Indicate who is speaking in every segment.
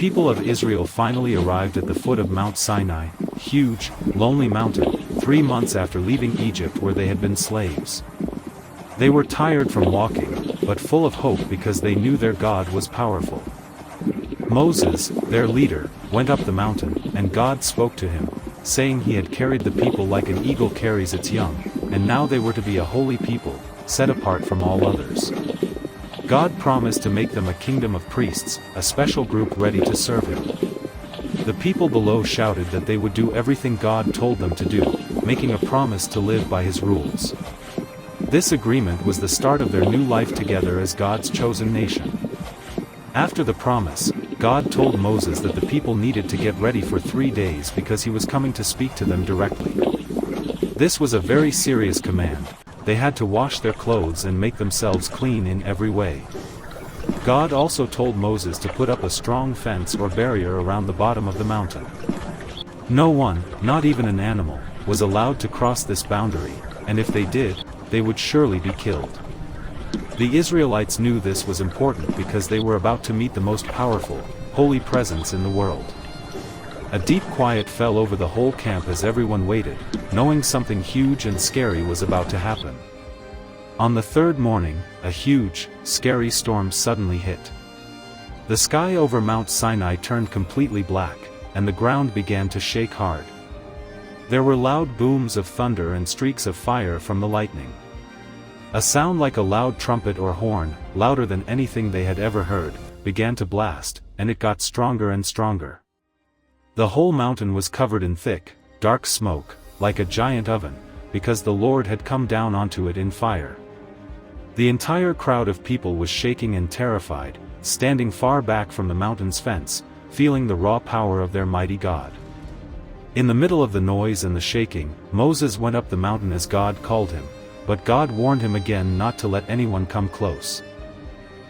Speaker 1: people of Israel finally arrived at the foot of Mount Sinai, huge, lonely mountain, 3 months after leaving Egypt where they had been slaves. They were tired from walking, but full of hope because they knew their God was powerful. Moses, their leader, went up the mountain, and God spoke to him, saying he had carried the people like an eagle carries its young, and now they were to be a holy people, set apart from all others. God promised to make them a kingdom of priests, a special group ready to serve him. The people below shouted that they would do everything God told them to do, making a promise to live by his rules. This agreement was the start of their new life together as God's chosen nation. After the promise, God told Moses that the people needed to get ready for 3 days because he was coming to speak to them directly. This was a very serious command. They had to wash their clothes and make themselves clean in every way. God also told Moses to put up a strong fence or barrier around the bottom of the mountain. No one, not even an animal, was allowed to cross this boundary, and if they did, they would surely be killed. The Israelites knew this was important because they were about to meet the most powerful, holy presence in the world. A deep quiet fell over the whole camp as everyone waited, knowing something huge and scary was about to happen. On the third morning, a huge, scary storm suddenly hit. The sky over Mount Sinai turned completely black, and the ground began to shake hard. There were loud booms of thunder and streaks of fire from the lightning. A sound like a loud trumpet or horn, louder than anything they had ever heard, began to blast, and it got stronger and stronger. The whole mountain was covered in thick, dark smoke, like a giant oven, because the Lord had come down onto it in fire. The entire crowd of people was shaking and terrified, standing far back from the mountain's fence, feeling the raw power of their mighty God. In the middle of the noise and the shaking, Moses went up the mountain as God called him, but God warned him again not to let anyone come close.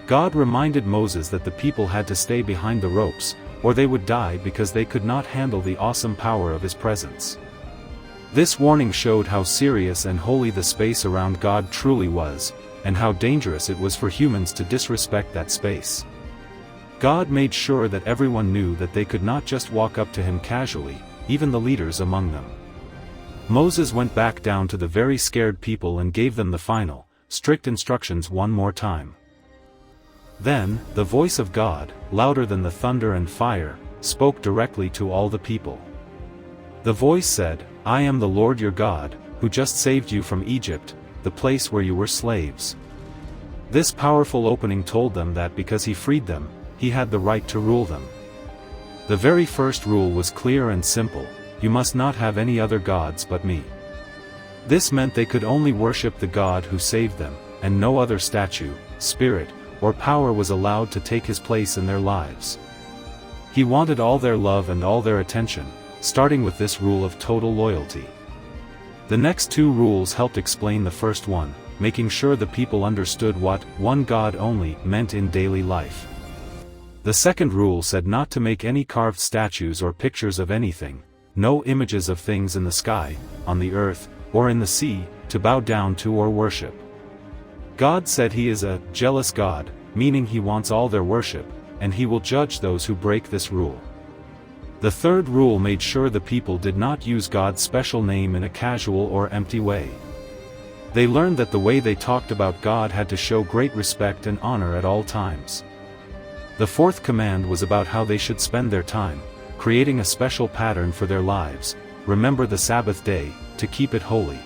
Speaker 1: God reminded Moses that the people had to stay behind the ropes, or they would die because they could not handle the awesome power of his presence. This warning showed how serious and holy the space around God truly was, and how dangerous it was for humans to disrespect that space. God made sure that everyone knew that they could not just walk up to him casually, even the leaders among them. Moses went back down to the very scared people and gave them the final, strict instructions one more time. Then, the voice of God, louder than the thunder and fire, spoke directly to all the people. The voice said, "I am the Lord your God, who just saved you from Egypt, the place where you were slaves." This powerful opening told them that because he freed them, he had the right to rule them. The very first rule was clear and simple: you must not have any other gods but me. This meant they could only worship the God who saved them, and no other statue, spirit, or power was allowed to take his place in their lives. He wanted all their love and all their attention, starting with this rule of total loyalty. The next 2 rules helped explain the first one, making sure the people understood what one God only meant in daily life. The second rule said not to make any carved statues or pictures of anything, no images of things in the sky, on the earth, or in the sea, to bow down to or worship. God said he is a jealous God, meaning he wants all their worship, and he will judge those who break this rule. The third rule made sure the people did not use God's special name in a casual or empty way. They learned that the way they talked about God had to show great respect and honor at all times. The fourth command was about how they should spend their time, creating a special pattern for their lives: remember the Sabbath day, to keep it holy.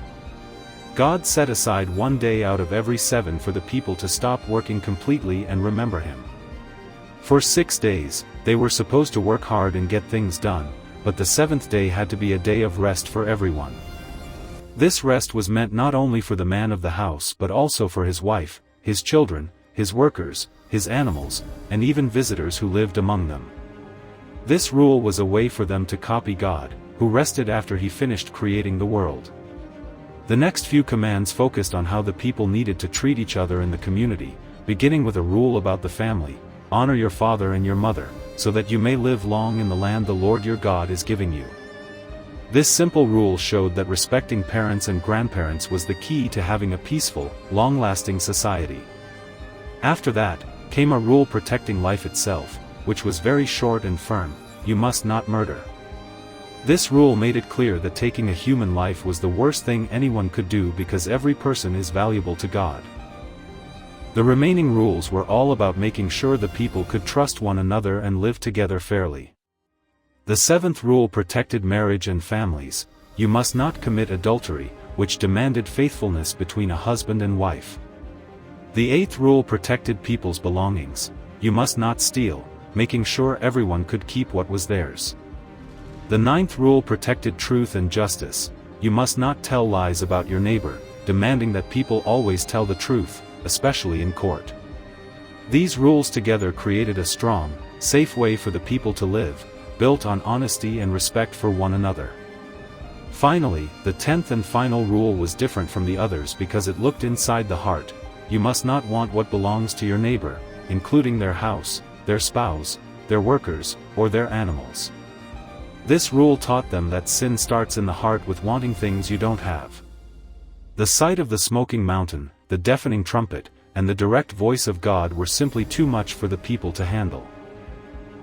Speaker 1: God set aside 1 day out of every 7 for the people to stop working completely and remember him. For 6 days, they were supposed to work hard and get things done, but the 7th day had to be a day of rest for everyone. This rest was meant not only for the man of the house but also for his wife, his children, his workers, his animals, and even visitors who lived among them. This rule was a way for them to copy God, who rested after he finished creating the world. The next few commands focused on how the people needed to treat each other in the community, beginning with a rule about the family: honor your father and your mother, so that you may live long in the land the Lord your God is giving you. This simple rule showed that respecting parents and grandparents was the key to having a peaceful, long-lasting society. After that, came a rule protecting life itself, which was very short and firm: you must not murder. This rule made it clear that taking a human life was the worst thing anyone could do because every person is valuable to God. The remaining rules were all about making sure the people could trust one another and live together fairly. The seventh rule protected marriage and families: you must not commit adultery, which demanded faithfulness between a husband and wife. The eighth rule protected people's belongings: you must not steal, making sure everyone could keep what was theirs. The ninth rule protected truth and justice: you must not tell lies about your neighbor, demanding that people always tell the truth, especially in court. These rules together created a strong, safe way for the people to live, built on honesty and respect for one another. Finally, the 10th and final rule was different from the others because it looked inside the heart: you must not want what belongs to your neighbor, including their house, their spouse, their workers, or their animals. This rule taught them that sin starts in the heart with wanting things you don't have. The sight of the smoking mountain, the deafening trumpet, and the direct voice of God were simply too much for the people to handle.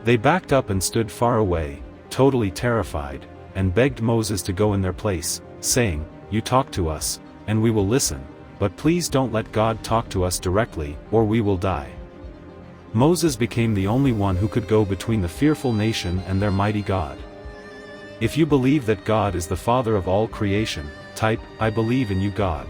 Speaker 1: They backed up and stood far away, totally terrified, and begged Moses to go in their place, saying, "You talk to us, and we will listen, but please don't let God talk to us directly, or we will die." Moses became the only one who could go between the fearful nation and their mighty God. If you believe that God is the Father of all creation, type, "I believe in you, God."